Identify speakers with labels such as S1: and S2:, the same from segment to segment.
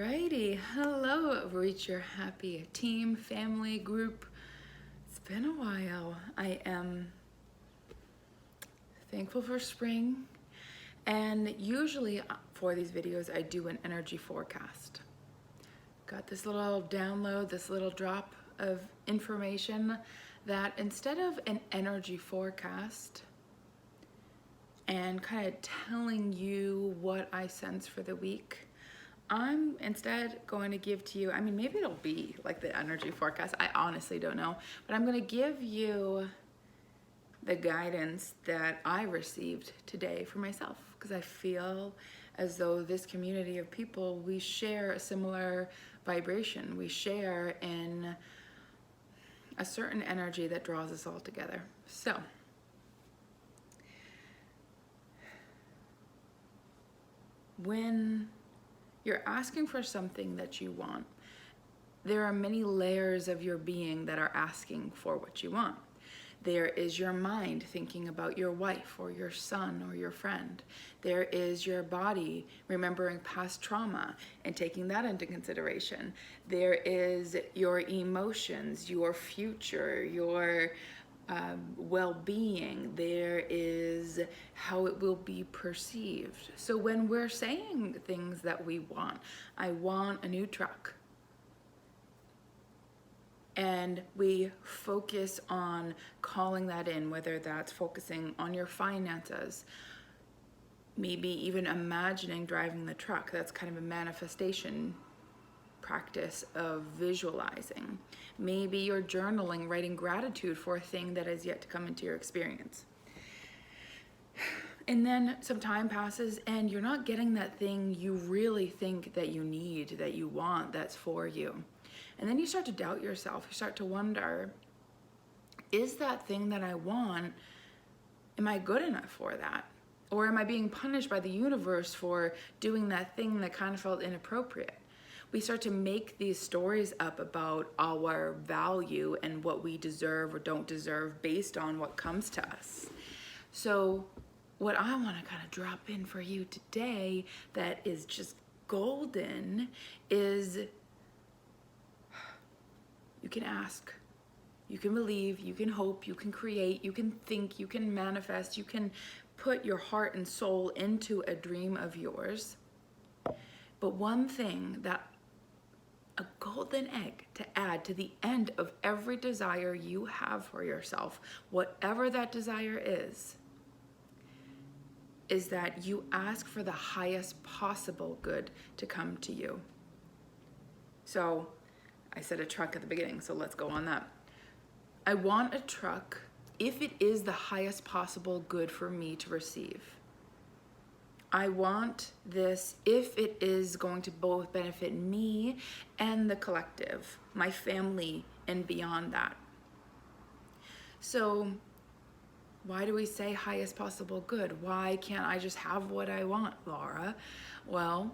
S1: Alrighty, hello, Reach Your Happy team, family, group. It's been a while. I am thankful for spring, and usually for these videos I do an energy forecast. Got this little download, this little drop of information that instead of an energy forecast and kind of telling you what I sense for the week, I'm instead going to give to you, maybe it'll be like the energy forecast, I honestly don't know, but I'm going to give you the guidance that I received today for myself, because I feel as though this community of people, we share a similar vibration. We share in a certain energy that draws us all together. So, when you're asking for something that you want, there are many layers of your being that are asking for what you want. There is your mind thinking about your wife or your son or your friend. There is your body remembering past trauma and taking that into consideration. There is your emotions, your future, your well-being. There is how it will be perceived. So when we're saying things that we want, I want a new truck, and we focus on calling that in, whether that's focusing on your finances, maybe even imagining driving the truck. That's kind of a manifestation practice of visualizing. Maybe you're journaling, writing gratitude for a thing that has yet to come into your experience. And then some time passes and you're not getting that thing you really think that you need, that you want, that's for you. And then you start to doubt yourself. You start to wonder, is that thing that I want, am I good enough for that? Or am I being punished by the universe for doing that thing that kind of felt inappropriate? We start to make these stories up about our value and what we deserve or don't deserve based on what comes to us. So what I want to kind of drop in for you today that is just golden is you can ask, you can believe, you can hope, you can create, you can think, you can manifest, you can put your heart and soul into a dream of yours. But one thing that a golden egg to add to the end of every desire you have for yourself, whatever that desire is that you ask for the highest possible good to come to you. So I said a truck at the beginning, so let's go on that. I want a truck if it is the highest possible good for me to receive. I want this if it is going to both benefit me and the collective, my family, and beyond that. So why do we say highest possible good? Why can't I just have what I want, Laura? Well,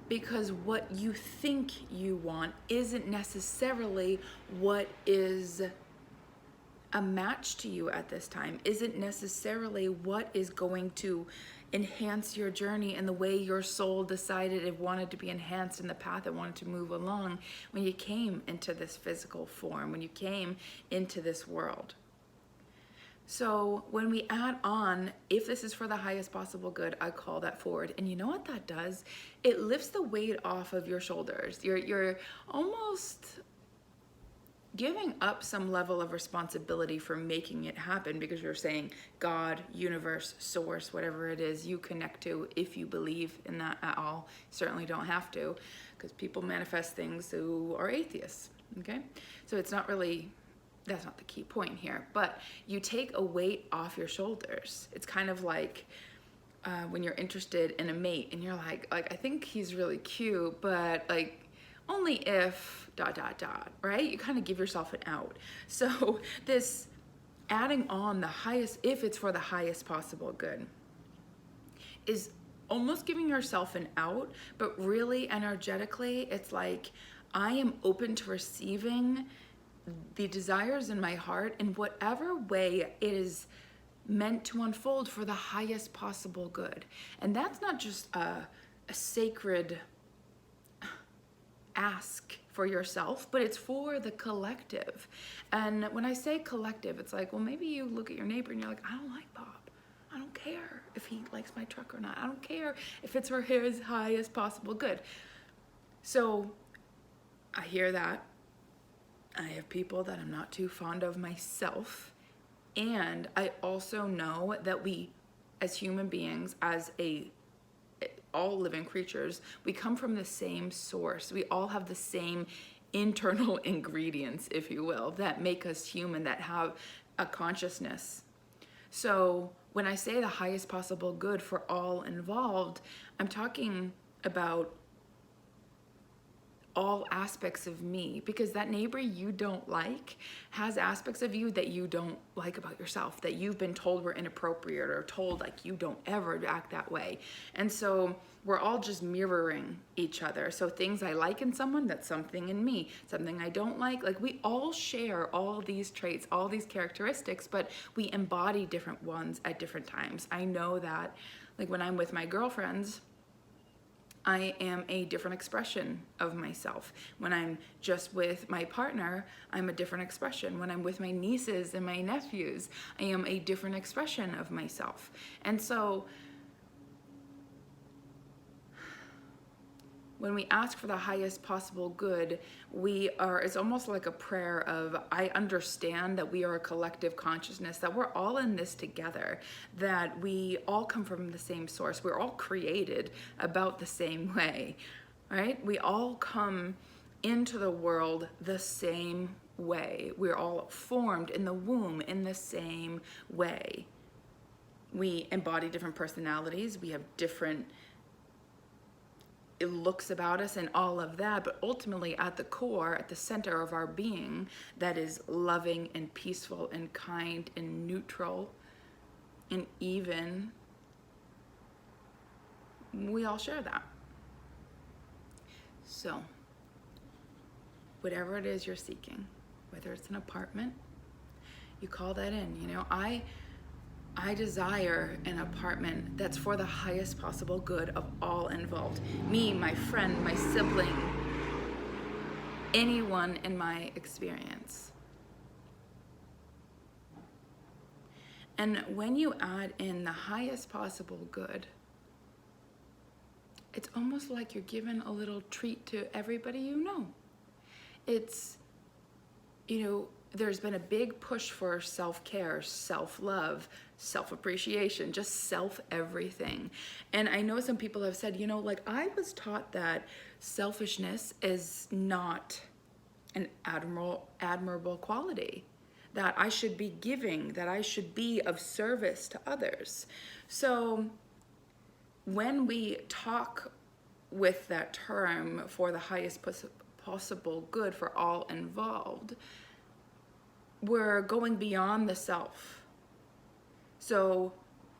S1: because what you think you want isn't necessarily what is a match to you at this time, isn't necessarily what is going to enhance your journey and the way your soul decided it wanted to be enhanced in the path it wanted to move along when you came into this physical form, when you came into this world. So when we add on, if this is for the highest possible good, I call that forward. And you know what that does? It lifts the weight off of your shoulders. You're almost giving up some level of responsibility for making it happen, because you're saying God, universe, source, whatever it is you connect to, if you believe in that at all. Certainly don't have to, because people manifest things who are atheists, okay? So it's not really, that's not the key point here, but you take a weight off your shoulders. It's kind of like when you're interested in a mate and you're like I think he's really cute, but like only if ... right? You kind of give yourself an out. So this adding on the highest, if it's for the highest possible good, is almost giving yourself an out, but really energetically, it's like I am open to receiving the desires in my heart in whatever way it is meant to unfold for the highest possible good. And that's not just a sacred ask for yourself, but it's for the collective. And when I say collective, it's like, well, maybe you look at your neighbor and you're like, I don't like Bob. I don't care if he likes my truck or not. I don't care if it's for his highest possible good. So I hear that. I have people that I'm not too fond of myself. And I also know that we, as human beings, all living creatures, we come from the same source. We all have the same internal ingredients, if you will, that make us human, that have a consciousness. So when I say the highest possible good for all involved, I'm talking about all aspects of me, because that neighbor you don't like has aspects of you that you don't like about yourself, that you've been told were inappropriate or told like you don't ever act that way. And so we're all just mirroring each other. So things I like in someone, that's something in me. Something I don't like we all share all these traits, all these characteristics, but we embody different ones at different times. I know that, like when I'm with my girlfriends, I am a different expression of myself. When I'm just with my partner, I'm a different expression. When I'm with my nieces and my nephews, I am a different expression of myself. And so when we ask for the highest possible good, it's almost like a prayer of, I understand that we are a collective consciousness, that we're all in this together, that we all come from the same source. We're all created about the same way, right? We all come into the world the same way. We're all formed in the womb in the same way. We embody different personalities. We have different looks about us and all of that, but ultimately at the core, at the center of our being, that is loving and peaceful and kind and neutral and even, we all share that. So whatever it is you're seeking, whether it's an apartment, you call that in. I desire an apartment that's for the highest possible good of all involved. Me, my friend, my sibling, anyone in my experience. And when you add in the highest possible good, it's almost like you're giving a little treat to everybody you know. It's, there's been a big push for self-care, self-love, self-appreciation, just self-everything. And I know some people have said, I was taught that selfishness is not an admirable quality, that I should be giving, that I should be of service to others. So when we talk with that term for the highest possible good for all involved, we're going beyond the self. So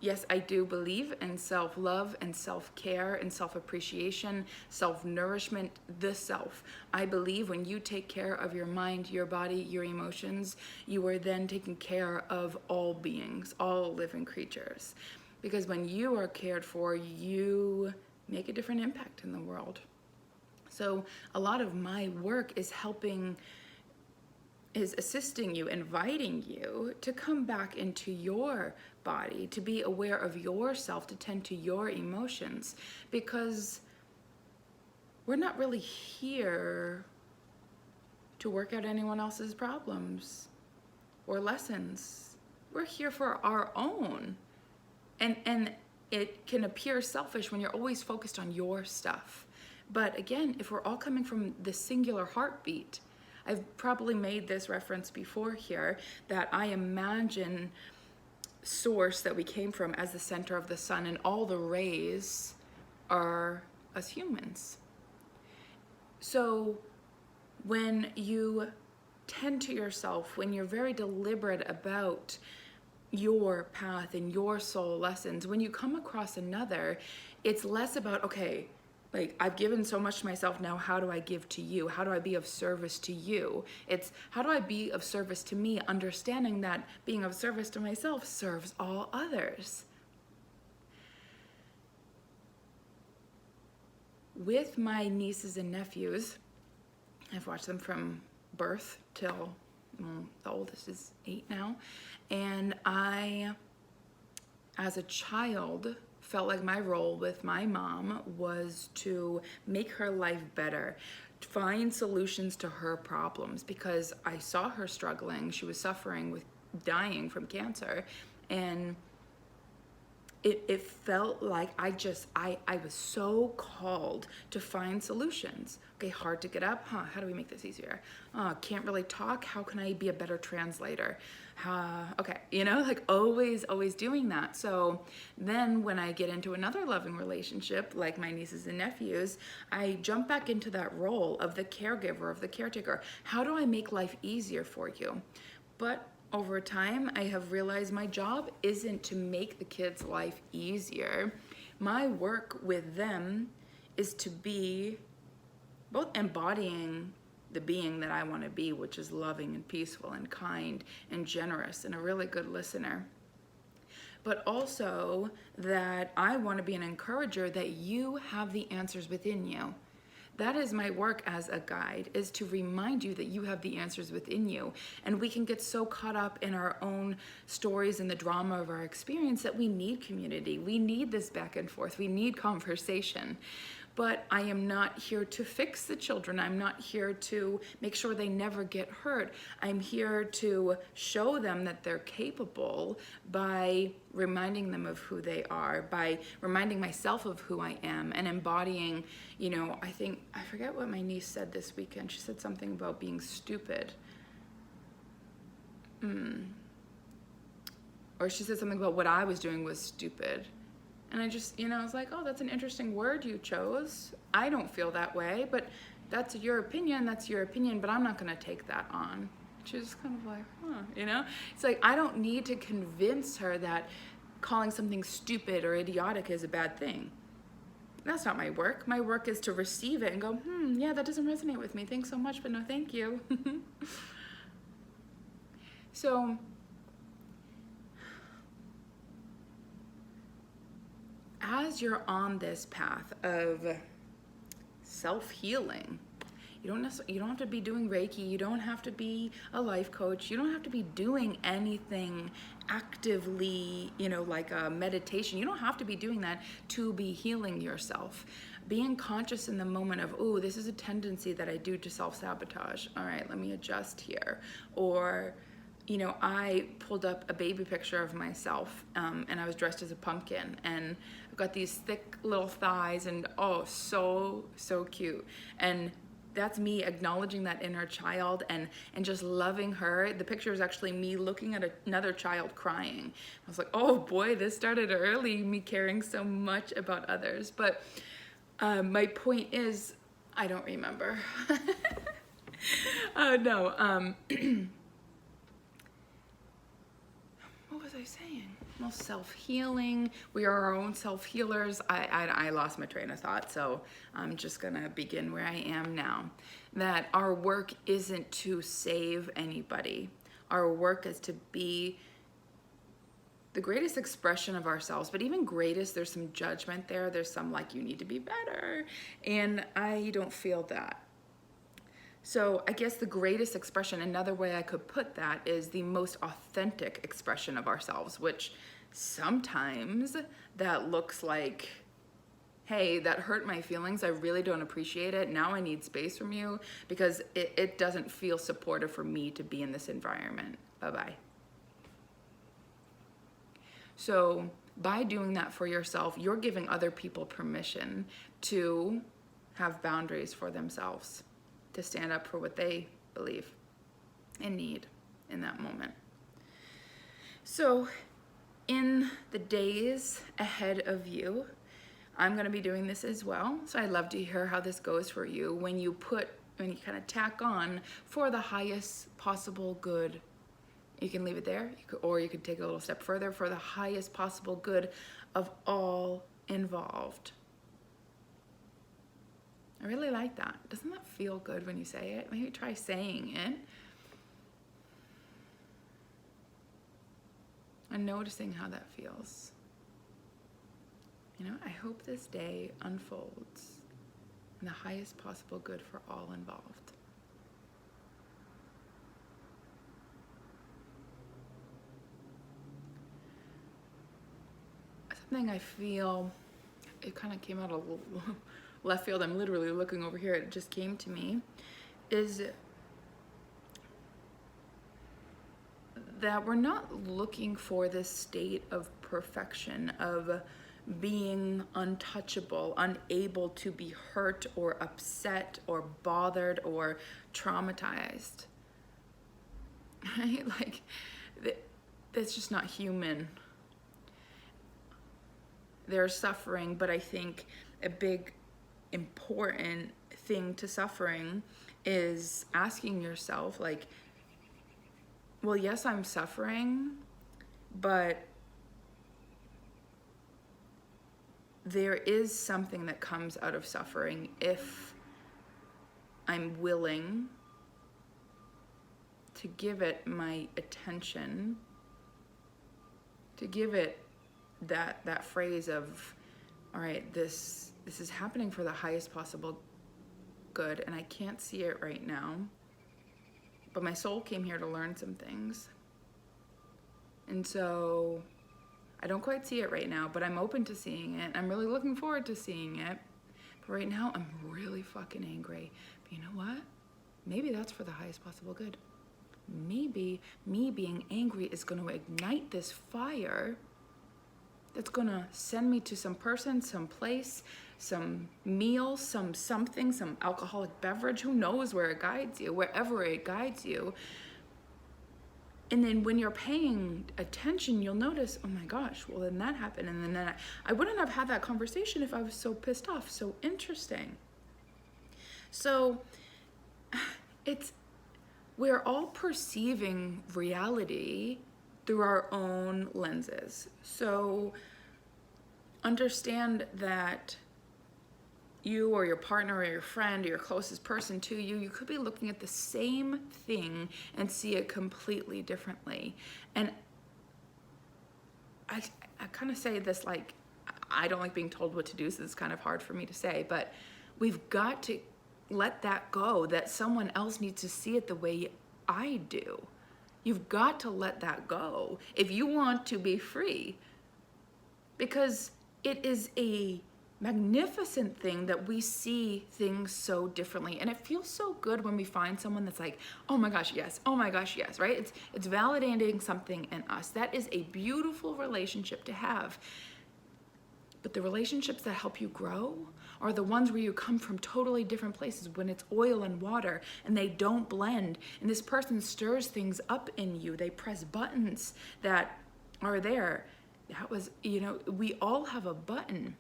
S1: yes, I do believe in self-love and self-care and self-appreciation, self-nourishment, the self. I believe when you take care of your mind, your body, your emotions, you are then taking care of all beings, all living creatures. Because when you are cared for, you make a different impact in the world. So a lot of my work is assisting you, inviting you to come back into your body, to be aware of yourself, to tend to your emotions, because we're not really here to work out anyone else's problems or lessons. We're here for our own. And it can appear selfish when you're always focused on your stuff. But again, if we're all coming from the singular heartbeat, I've probably made this reference before here, that I imagine source that we came from as the center of the sun, and all the rays are us humans. So when you tend to yourself, when you're very deliberate about your path and your soul lessons, when you come across another, it's less about, okay, like, I've given so much to myself, now how do I give to you? How do I be of service to you? It's, how do I be of service to me, understanding that being of service to myself serves all others. With my nieces and nephews, I've watched them from birth till, well, the oldest is 8 now. And I, as a child, felt like my role with my mom was to make her life better, to find solutions to her problems, because I saw her struggling. She was suffering with dying from cancer, and it felt like I was so called to find solutions. Okay, hard to get up, how do we make this easier? Can't really talk, how can I be a better translator? Okay, like always doing that. So then when I get into another loving relationship, like my nieces and nephews, I jump back into that role of the caregiver, of the caretaker. How do I make life easier for you? But over time, I have realized my job isn't to make the kids' life easier. My work with them is to be both embodying the being that I want to be, which is loving and peaceful and kind and generous and a really good listener. But also that I want to be an encourager that you have the answers within you. That is my work as a guide, is to remind you that you have the answers within you. And we can get so caught up in our own stories and the drama of our experience that we need community. We need this back and forth. We need conversation. But I am not here to fix the children. I'm not here to make sure they never get hurt. I'm here to show them that they're capable by reminding them of who they are, by reminding myself of who I am, and embodying, I forget what my niece said this weekend. She said something about being stupid. Or she said something about what I was doing was stupid. And I just, I was like, oh, that's an interesting word you chose. I don't feel that way, but that's your opinion, but I'm not gonna take that on. She's kind of like, It's like, I don't need to convince her that calling something stupid or idiotic is a bad thing. That's not my work. My work is to receive it and go, yeah, that doesn't resonate with me. Thanks so much, but no thank you. So, as you're on this path of self-healing, you don't have to be doing Reiki, you don't have to be a life coach, you don't have to be doing anything actively, like a meditation. You don't have to be doing that to be healing yourself. Being conscious in the moment of, oh, this is a tendency that I do to self-sabotage. All right, let me adjust here. Or I pulled up a baby picture of myself, and I was dressed as a pumpkin, and I've got these thick little thighs, and so cute. And that's me acknowledging that inner child and just loving her. The picture is actually me looking at another child crying. I was like, oh boy, this started early, me caring so much about others. But my point is, I don't remember. No. What was I saying? Well, self-healing. We are our own self-healers. I lost my train of thought, so I'm just gonna begin where I am now. That our work isn't to save anybody. Our work is to be the greatest expression of ourselves, but even greatest, there's some judgment there. There's some like, you need to be better. And I don't feel that. So I guess the greatest expression, another way I could put that, is the most authentic expression of ourselves, which sometimes that looks like, hey, that hurt my feelings. I really don't appreciate it. Now I need space from you because it doesn't feel supportive for me to be in this environment. Bye-bye. So by doing that for yourself, you're giving other people permission to have boundaries for themselves, to stand up for what they believe and need in that moment. So in the days ahead of you, I'm gonna be doing this as well. So I'd love to hear how this goes for you when you kind of tack on for the highest possible good. You can leave it there, or you could take it a little step further, for the highest possible good of all involved. I really like that. Doesn't that feel good when you say it? Maybe try saying it and noticing how that feels. I hope this day unfolds in the highest possible good for all involved. something I feel, it kind of came out of left field. I'm literally looking over here. It just came to me, is that we're not looking for this state of perfection, of being untouchable, unable to be hurt or upset or bothered or traumatized. Right? Like, that's just not human. There's suffering, but I think a big important thing to suffering is asking yourself, like, well, yes, I'm suffering, but there is something that comes out of suffering if I'm willing to give it my attention, to give it that phrase of, all right, this is happening for the highest possible good, and I can't see it right now, but my soul came here to learn some things. And so I don't quite see it right now, but I'm open to seeing it. I'm really looking forward to seeing it. But right now, I'm really fucking angry. But you know what? Maybe that's for the highest possible good. Maybe me being angry is going to ignite this fire that's going to send me to some person, some place, some meal, something, some alcoholic beverage. Who knows where it guides you, wherever it guides you. And then when you're paying attention, you'll notice, oh my gosh, well then that happened. And then I wouldn't have had that conversation if I was so pissed off. So interesting. So we're all perceiving reality through our own lenses. So understand that you or your partner or your friend or your closest person to you, you could be looking at the same thing and see it completely differently. And I kind of say this like, I don't like being told what to do, so it's kind of hard for me to say, but we've got to let that go, that someone else needs to see it the way I do. You've got to let that go if you want to be free, because it is a magnificent thing that we see things so differently. And it feels so good when we find someone that's like, oh my gosh, yes, oh my gosh, yes, right? It's validating something in us. That is a beautiful relationship to have. But the relationships that help you grow are the ones where you come from totally different places, when it's oil and water and they don't blend. And this person stirs things up in you. They press buttons that are there. That was, we all have a button.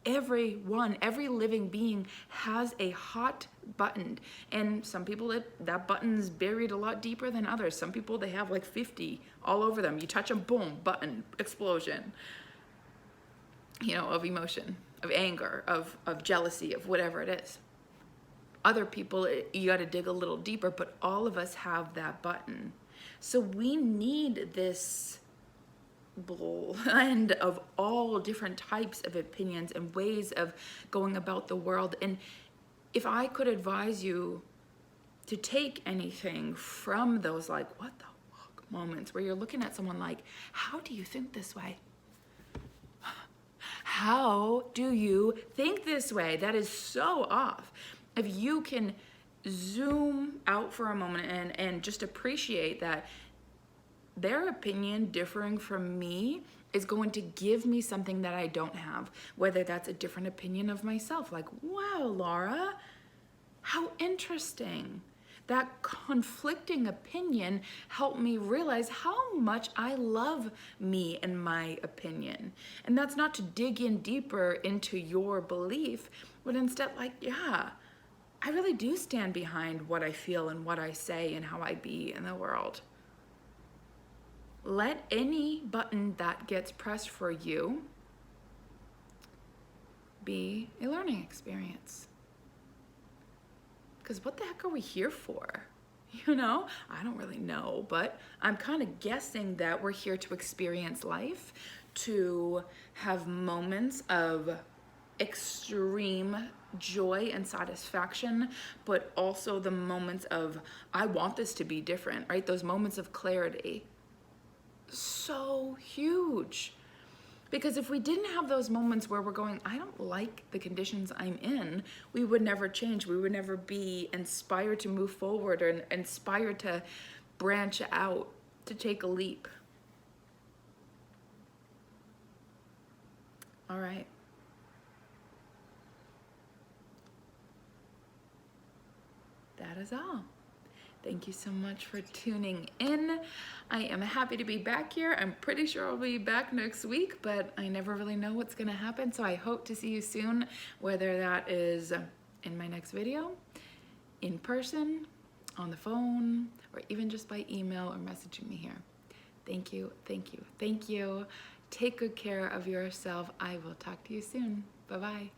S1: Every living being has a hot button, and some people that button's buried a lot deeper than others. Some people, they have like 50 all over them. You touch them, boom, button, explosion, of emotion, of anger, of jealousy, of whatever it is. Other people, you got to dig a little deeper, but all of us have that button. So we need this blend of all different types of opinions and ways of going about the world. And if I could advise you to take anything from those like, what the fuck moments where you're looking at someone like, how do you think this way? How do you think this way? That is so off. If you can zoom out for a moment and just appreciate that their opinion differing from me is going to give me something that I don't have, whether that's a different opinion of myself. Like, wow, Laura, how interesting. That conflicting opinion helped me realize how much I love me and my opinion. And that's not to dig in deeper into your belief, but instead like, yeah, I really do stand behind what I feel and what I say and how I be in the world. Let any button that gets pressed for you be a learning experience. Because what the heck are we here for? I don't really know, but I'm kind of guessing that we're here to experience life, to have moments of extreme joy and satisfaction, but also the moments of, I want this to be different, right? Those moments of clarity. so huge. Because if we didn't have those moments where we're going, I don't like the conditions I'm in, we would never change. We would never be inspired to move forward or inspired to branch out, to take a leap. All right. That is all. Thank you so much for tuning in. I am happy to be back here. I'm pretty sure I'll be back next week, but I never really know what's gonna happen. So I hope to see you soon, whether that is in my next video, in person, on the phone, or even just by email or messaging me here. Thank you, thank you, thank you. Take good care of yourself. I will talk to you soon. Bye-bye.